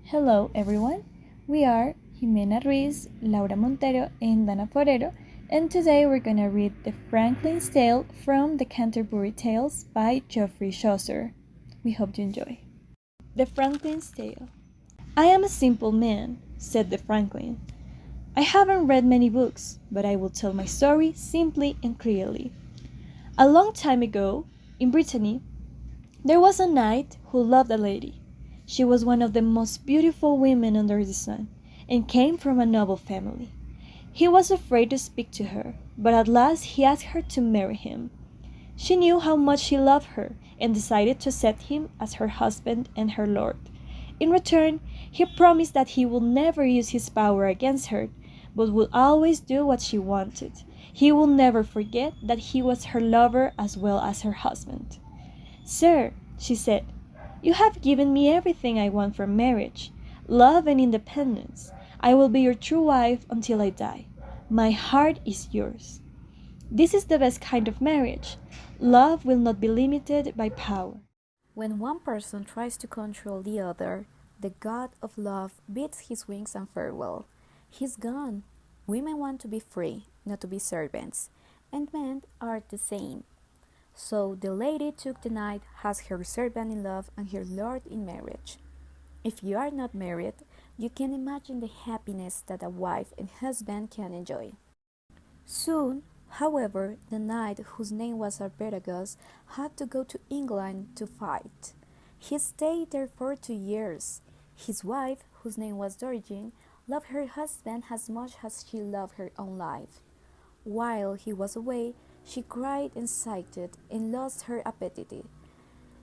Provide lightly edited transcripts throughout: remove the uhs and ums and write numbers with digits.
Hello everyone, we are Jimena Ruiz, Laura Montero, and Dana Forero, and today we're gonna read The Franklin's Tale from the Canterbury Tales by Geoffrey Chaucer. We hope you enjoy. The Franklin's Tale. I am a simple man, said the Franklin. I haven't read many books, but I will tell my story simply and clearly. A long time ago, in Brittany, there was a knight who loved a lady. She was one of the most beautiful women under the sun, and came from a noble family. He was afraid to speak to her, but at last he asked her to marry him. She knew how much he loved her, and decided to accept him as her husband and her lord. In return, he promised that he would never use his power against her, but would always do what she wanted. He would never forget that he was her lover as well as her husband. "Sir," she said, "you have given me everything I want from marriage, love and independence. I will be your true wife until I die. My heart is yours. This is the best kind of marriage. Love will not be limited by power." When one person tries to control the other, the god of love beats his wings and farewell. He's gone. Women want to be free, not to be servants, and men are the same. So the lady took the knight as her servant in love and her lord in marriage. If you are not married, you can imagine the happiness that a wife and husband can enjoy. Soon, however, the knight, whose name was Arviragus, had to go to England to fight. He stayed there for 2 years. His wife, whose name was Dorigen, loved her husband as much as she loved her own life. While he was away, she cried and sighed and lost her appetite.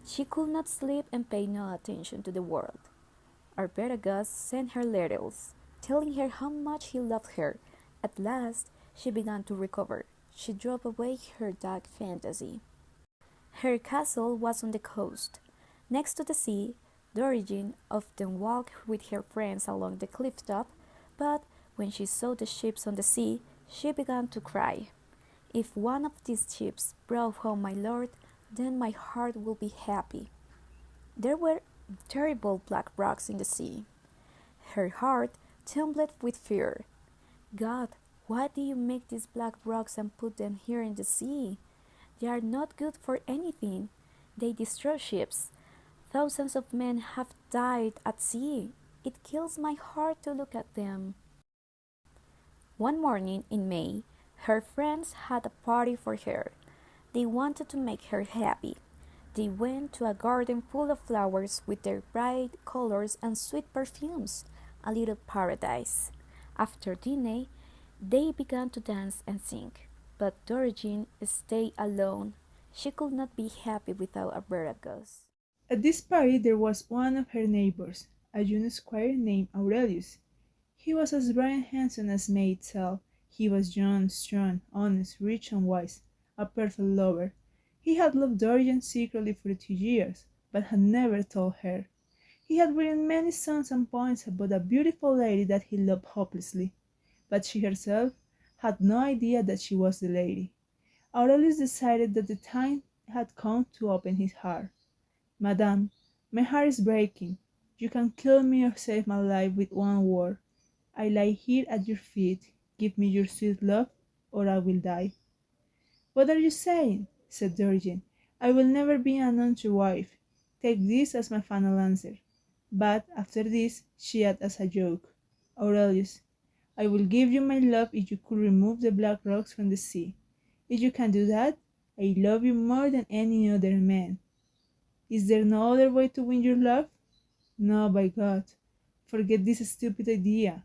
She could not sleep and paid no attention to the world. Arviragus sent her letters, telling her how much he loved her. At last, she began to recover. She drove away her dark fantasy. Her castle was on the coast. Next to the sea, Dorigen often walked with her friends along the cliff top, but when she saw the ships on the sea, she began to cry. "If one of these ships brought home my lord, then my heart will be happy." There were terrible black rocks in the sea. Her heart trembled with fear. "God, why do you make these black rocks and put them here in the sea? They are not good for anything. They destroy ships. Thousands of men have died at sea. It kills my heart to look at them." One morning in May, her friends had a party for her. They wanted to make her happy. They went to a garden full of flowers with their bright colors and sweet perfumes, a little paradise. After dinner, they began to dance and sing, but Dorigen stayed alone. She could not be happy without Arviragus. At this party there was one of her neighbors, a young squire named Aurelius. He was as bright and handsome as May itself. He was young, strong, honest, rich, and wise, a perfect lover. He had loved Dorigen secretly for 2 years, but had never told her. He had written many songs and poems about a beautiful lady that he loved hopelessly, but she herself had no idea that she was the lady. Aurelius decided that the time had come to open his heart. "Madame, my heart is breaking. You can kill me or save my life with one word. I lie here at your feet. Give me your sweet love, or I will die." "What are you saying?" said Dorigen. "I will never be an untrue wife. Take this as my final answer." But after this she added as a joke, "Aurelius, I will give you my love if you could remove the black rocks from the sea. If you can do that, I love you more than any other man. Is there no other way to win your love? No, by God. Forget this stupid idea.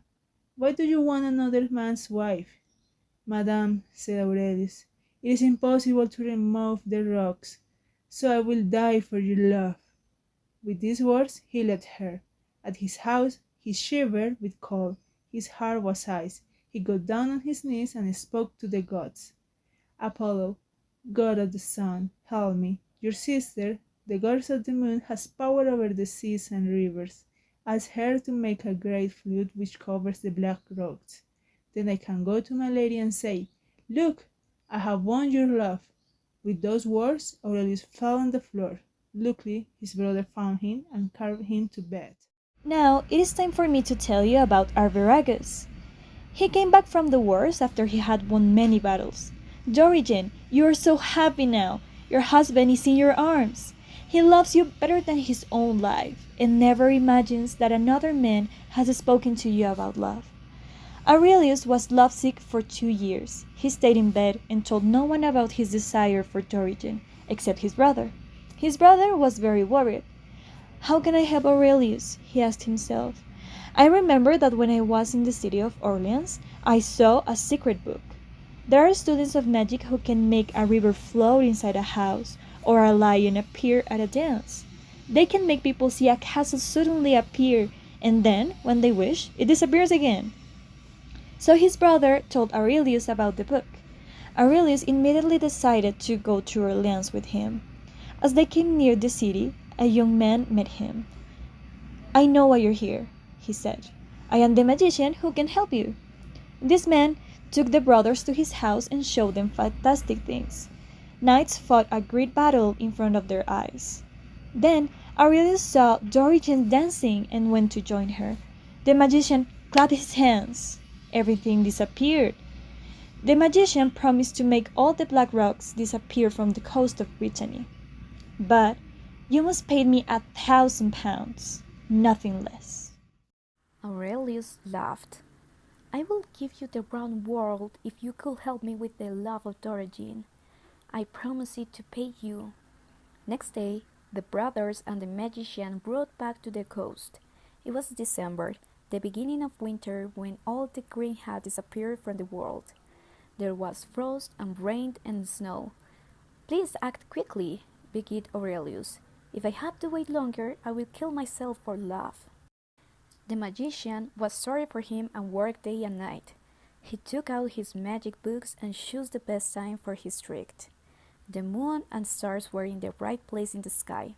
Why do you want another man's wife?" "Madame," said Aurelius, "it is impossible to remove the rocks, so I will die for your love." With these words he left her. At his house he shivered with cold. His heart was ice. He got down on his knees and spoke to the gods. "Apollo, god of the sun, help me. Your sister, the goddess of the moon, has power over the seas and rivers. Ask her to make a great flood which covers the black rocks. Then I can go to my lady and say, 'Look, I have won your love.'" With those words Aurelius fell on the floor. Luckily his brother found him and carried him to bed. Now it is time for me to tell you about Arviragus. He came back from the wars after he had won many battles. Dorigen, you are so happy now. Your husband is in your arms. He loves you better than his own life, and never imagines that another man has spoken to you about love. Aurelius was lovesick for 2 years. He stayed in bed and told no one about his desire for Dorigen, except his brother. His brother was very worried. How can I help Aurelius? He asked himself. I remember that when I was in the city of Orleans, I saw a secret book. There are students of magic who can make a river float inside a house or a lion appear at a dance. They can make people see a castle suddenly appear, and then, when they wish, it disappears again. So his brother told Aurelius about the book. Aurelius immediately decided to go to Orleans with him. As they came near the city, a young man met him. I know why you're here, he said. I am the magician who can help you. This man took the brothers to his house and showed them fantastic things. Knights fought a great battle in front of their eyes. Then Aurelius saw Dorigen dancing and went to join her. The magician clapped his hands. Everything disappeared. The magician promised to make all the black rocks disappear from the coast of Brittany. But you must pay me 1,000 pounds, nothing less. Aurelius laughed. I will give you the round world if you could help me with the love of Dorigen. I promise it to pay you. Next day, the brothers and the magician rode back to the coast. It was December, the beginning of winter, when all the green had disappeared from the world. There was frost and rain and snow. Please act quickly, begged Aurelius. If I have to wait longer, I will kill myself for love. The magician was sorry for him and worked day and night. He took out his magic books and chose the best time for his trick. The moon and stars were in the right place in the sky.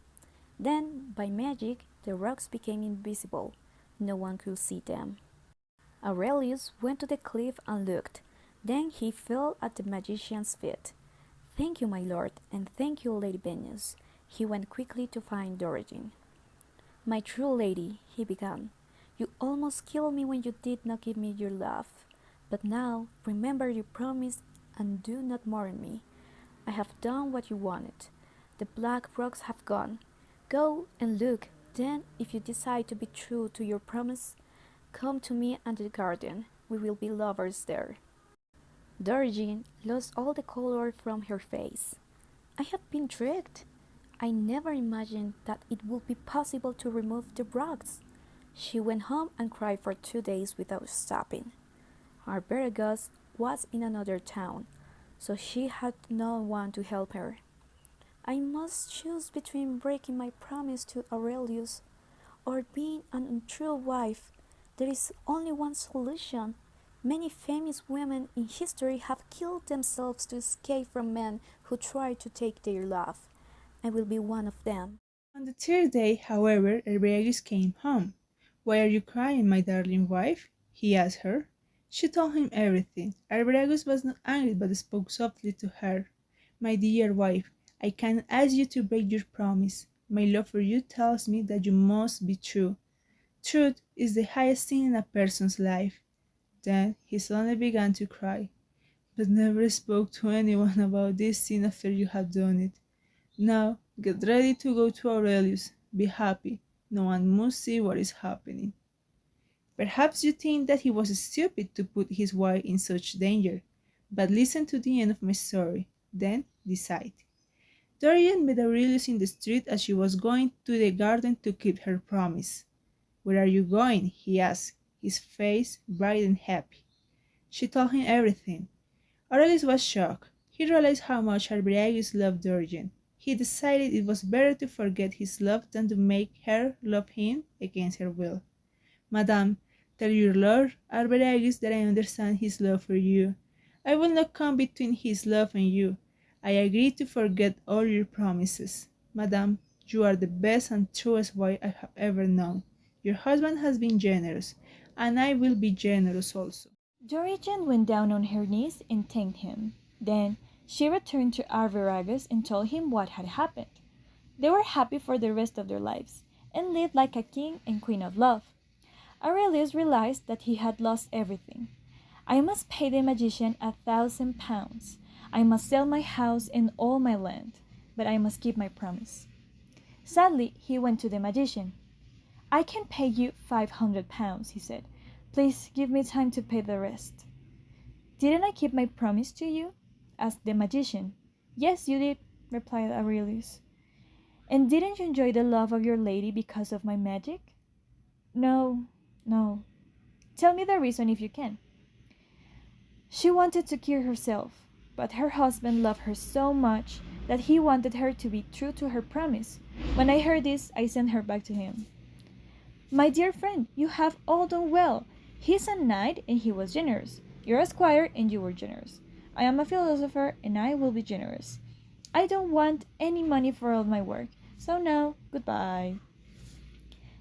Then, by magic, the rocks became invisible. No one could see them. Aurelius went to the cliff and looked. Then he fell at the magician's feet. Thank you, my lord, and thank you, Lady Venus. He went quickly to find Dorigen. My true lady, he began, you almost killed me when you did not give me your love. But now, remember your promise and do not mourn me. I have done what you wanted. The black rocks have gone. Go and look. Then, if you decide to be true to your promise, come to me and the garden. We will be lovers there. Dorigen lost all the color from her face. I have been tricked. I never imagined that it would be possible to remove the rocks. She went home and cried for 2 days without stopping. Arviragus was in another town, so she had no one to help her. I must choose between breaking my promise to Aurelius or being an untrue wife. There is only one solution. Many famous women in history have killed themselves to escape from men who try to take their love. I will be one of them. On the third day, however, Arviragus came home. Why are you crying, my darling wife? He asked her. She told him everything. Arviragus was not angry but spoke softly to her. My dear wife, I can't ask you to break your promise. My love for you tells me that you must be true. Truth is the highest thing in a person's life. Then he suddenly began to cry, but never spoke to anyone about this sin after you had done it. Now get ready to go to Aurelius. Be happy. No one must see what is happening. Perhaps you think that he was stupid to put his wife in such danger, but listen to the end of my story, then decide. Dorian met Aurelius in the street as she was going to the garden to keep her promise. Where are you going? He asked, his face bright and happy. She told him everything. Aurelius was shocked. He realized how much Arviragus loved Dorian. He decided it was better to forget his love than to make her love him against her will. Madame, tell your lord Arviragus that I understand his love for you. I will not come between his love and you. I agree to forget all your promises. Madame, you are the best and truest wife I have ever known. Your husband has been generous, and I will be generous also. Dorigen went down on her knees and thanked him. Then she returned to Arviragus and told him what had happened. They were happy for the rest of their lives, and live like a king and queen of love. Aurelius realized that he had lost everything. I must pay the magician 1,000 pounds. I must sell my house and all my land, but I must keep my promise. Sadly, he went to the magician. I can pay you 500 pounds, he said. Please give me time to pay the rest. Didn't I keep my promise to you? Asked the magician. Yes, you did, replied Aurelius. And didn't you enjoy the love of your lady because of my magic? No, no. Tell me the reason if you can. She wanted to cure herself, but her husband loved her so much that he wanted her to be true to her promise. When I heard this, I sent her back to him. My dear friend, you have all done well. He's a knight and he was generous. You're a squire and you were generous. I am a philosopher and I will be generous. I don't want any money for all my work, so now, goodbye.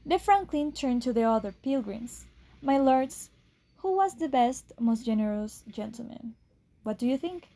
The franklin turned to the other pilgrims. My lords, who was the best, most generous gentleman? What do you think?